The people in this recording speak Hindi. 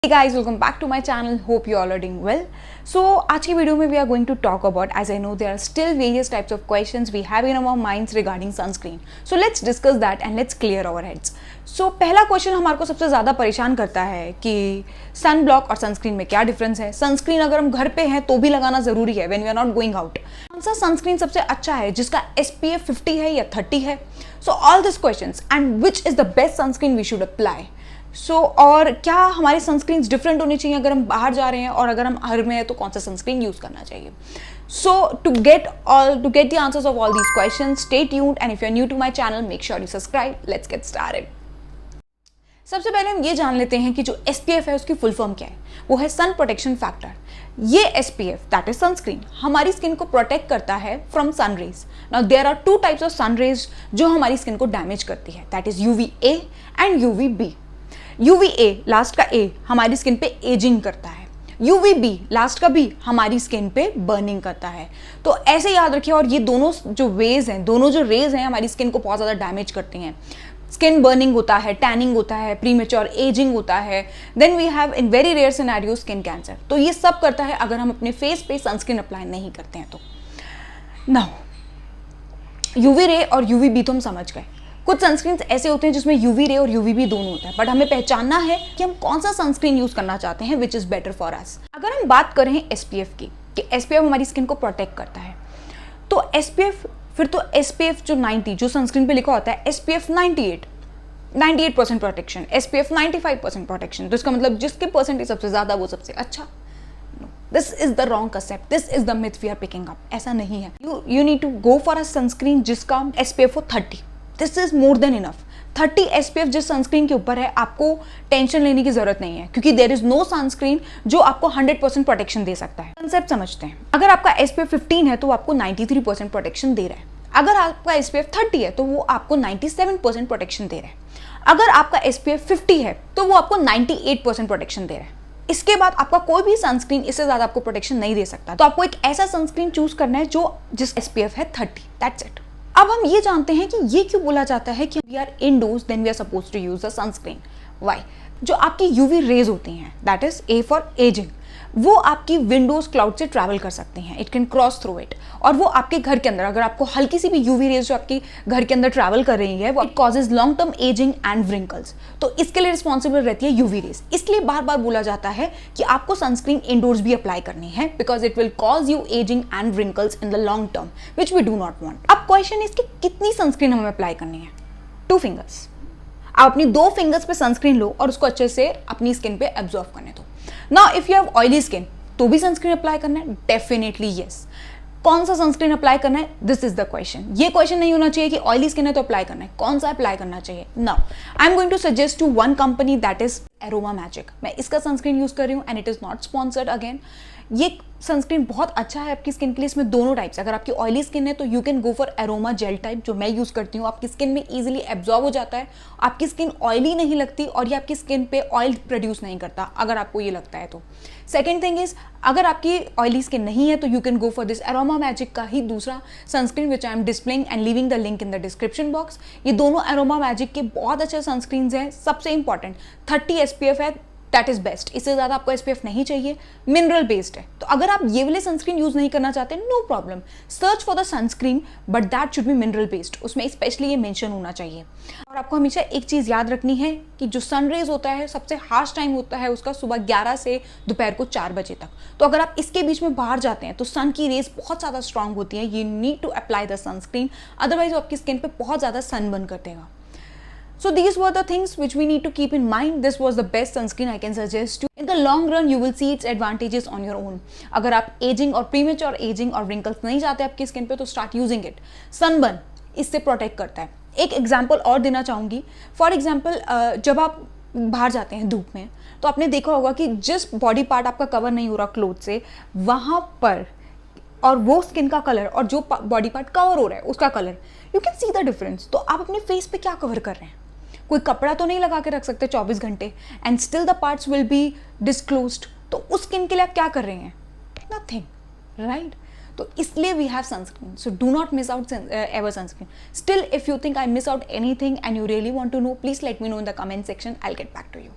Hey guys, welcome back to my channel. Hope you all are doing well. So आज की वीडियो में we are going to talk about, as I know there are still various types of questions we have in our minds regarding sunscreen. So let's discuss that and let's clear our heads. So पहला क्वेश्चन हमारे को सबसे ज़्यादा परेशान करता है कि सन ब्लॉक और सनस्क्रीन में क्या डिफरेंस है. सनस्क्रीन अगर हम घर पे हैं तो भी लगाना ज़रूरी है when we are not going out. कौन सा सनस्क्रीन सबसे अच्छा है जिसका SPF 50 है या 30 है. So all these questions and which is the best sunscreen we should apply. और क्या हमारी सनस्क्रीन डिफरेंट होनी चाहिए अगर हम बाहर जा रहे हैं और अगर हम घर में हैं तो कौन सा सनस्क्रीन यूज करना चाहिए. So to get the answers of all these questions, stay tuned and if you are new to my channel make sure you subscribe. Let's get started. सबसे पहले हम ये जान लेते हैं कि जो SPF है उसकी फुल फॉर्म क्या है. वो है सन प्रोटेक्शन फैक्टर. ये SPF दैट इज सनस्क्रीन हमारी स्किन को प्रोटेक्ट करता है from sun rays. Now there are two types of sun rays जो हमारी स्किन को डैमेज करती है, that is UVA and UVB. UVA last का A हमारी स्किन पे एजिंग करता है, UVB लास्ट का B हमारी स्किन पे बर्निंग करता है. तो ऐसे याद रखिए. और ये दोनों जो वेज हैं, दोनों जो रेज हैं हमारी स्किन को बहुत ज़्यादा डैमेज करती हैं. स्किन बर्निंग होता है, टैनिंग होता है, प्रीमेच्योर एजिंग होता है, then we have in very rare scenario skin cancer. तो ये सब करता है अगर हम अपने फेस पे सनस्क्रीन अप्लाई नहीं करते हैं तो. नाउ UV रे और UVB तो हम समझ गए. कुछ सनस्क्रीन ऐसे होते हैं जिसमें UV रे और UVB दोनों होता है, बट हमें पहचानना है कि हम कौन सा सनस्क्रीन यूज करना चाहते हैं which is better for us. अगर हम बात करें SPF की कि SPF हमारी स्किन को प्रोटेक्ट करता है, तो SPF फिर तो SPF जो 90 जो सनस्क्रीन पे लिखा होता है SPF 98% प्रोटेक्शन, SPF 95% प्रोटेक्शन. तो इसका मतलब जिसके परसेंटेज सबसे ज्यादा वो सबसे अच्छा. This is the wrong concept, this is the myth we are picking up. ऐसा नहीं है. You need to go for a sunscreen जिसका SPF हो 30. This is more than enough. 30 SPF जिस सनस्क्रीन के ऊपर है आपको टेंशन लेने की जरूरत नहीं है, क्योंकि देयर इज नो सनस्क्रीन जो आपको 100% प्रोटेक्शन दे सकता है. कंसेप्ट समझते हैं. अगर आपका SPF 15 है तो वो आपको 93% प्रोटेक्शन दे रहा है. अगर आपका SPF 30 है तो वो आपको 97% प्रोटेक्शन दे रहा है. अगर आपका SPF 50 है तो वो आपको 98% प्रोटेक्शन दे रहा है. इसके बाद आपका कोई भी सनस्क्रीन इससे ज्यादा आपको प्रोटेक्शन नहीं दे सकता. तो आपको एक ऐसा सनस्क्रीन चूज करना है जो जिस SPF है 30. That's it. अब हम ये जानते हैं कि ये क्यों बोला जाता है कि we are indoors then we are suppose to use a sunscreen. Why? जो आपकी UV रेज होती हैं, that is A for ageing, वो आपकी विंडोज क्लाउड से ट्रैवल कर सकती हैं. It can cross through it. और वो आपके घर के अंदर अगर आपको हल्की सी भी UV रेज जो आपकी घर के अंदर ट्रैवल कर रही है वो causes long term ageing and wrinkles. तो इसके लिए रिस्पॉन्सिबल रहती है UV रेज. इसलिए बार बार बोला जाता है कि आपको सनस्क्रीन इंडोर्स भी अप्लाई करनी है, because it will cause you ageing and wrinkles in the long term which we do not want. अब क्वेश्चन इज कि कितनी सनस्क्रीन हमें अप्लाई करनी है. 2 फिंगर्स. आप अपनी 2 फिंगर्स पे सनस्क्रीन लो और उसको अच्छे से अपनी स्किन पे एब्जॉर्व करने दो. Now if you have oily skin तो भी सनस्क्रीन अप्लाई करना है? Definitely yes. कौन सा सनस्क्रीन अप्लाई करना है? This is the question. ये क्वेश्चन नहीं होना चाहिए कि ऑयली स्किन है तो अप्लाई करना है. कौन सा अप्लाई करना चाहिए? Now I am going to suggest to one company that is Aroma Magic. मैं इसका सनस्क्रीन यूज कर रही हूँ and it is not sponsored again. ये सनस्क्रीन बहुत अच्छा है आपकी स्किन के लिए. इसमें दोनों टाइप्स. अगर आपकी ऑयली स्किन है तो you can go for Aroma gel type जो मैं यूज करती हूँ. आपकी स्किन में इजीली एब्जॉर्ब हो जाता है, आपकी स्किन ऑयली नहीं लगती और ये आपकी स्किन पे ऑयल प्रोड्यूस नहीं करता अगर आपको ये लगता है तो. सेकेंड थिंग इज अगर आपकी ऑयली स्किन नहीं है तो you can go for this aroma magic का ही दूसरा sunscreen which I am displaying and leaving the link in the description box. ये दोनों एरोमा मैजिक के बहुत अच्छे सनस्क्रीन हैं. सबसे इंपॉर्टेंट 30 SPF है, दैट इज बेस्ट. इससे ज़्यादा आपको SPF नहीं चाहिए. मिनरल बेस्ड है. तो अगर आप ये वाले सनस्क्रीन यूज नहीं करना चाहते, no problem, search for the sunscreen but that should be mineral based. उसमें स्पेशली ये मेंशन होना चाहिए. और आपको हमेशा एक चीज़ याद रखनी है कि जो सनरेज होता है सबसे हार्श टाइम होता है उसका सुबह 11 से दोपहर को 4 बजे तक. तो अगर आप इसके बीच में बाहर जाते हैं तो सन की रेज बहुत ज़्यादा स्ट्रांग होती है. You need to apply the sunscreen, otherwise वो आपकी स्किन पे बहुत ज़्यादा सनबर्न कर देगा. So these were the things which we need to keep in mind. This was the best sunscreen I can suggest you. In the long run, you will see its advantages on your own. अगर आप एजिंग और प्रीमेच्योर एजिंग और wrinkles नहीं चाहते आपकी स्किन पे तो स्टार्ट यूजिंग इट. सनबर्न इससे प्रोटेक्ट करता है. एक एग्जाम्पल और देना चाहूँगी. फॉर एग्जाम्पल जब आप बाहर जाते हैं धूप में तो आपने देखा होगा कि जिस बॉडी पार्ट आपका कवर नहीं हो रहा क्लोथ से, वहाँ पर और वो स्किन का कलर और जो बॉडी पार्ट कवर हो रहा है उसका colour, you can see the difference. तो आप अपने फेस पे क्या कवर कर रहे हैं? कोई कपड़ा तो नहीं लगा के रख सकते 24 घंटे and still the parts will be disclosed. तो उस स्किन के लिए आप क्या कर रहे हैं? Nothing, right? तो इसलिए we have sunscreen. So do not miss out ever sunscreen. Still if you think I miss out anything and you really want to know, please let me know in the comment section. I will get back to you.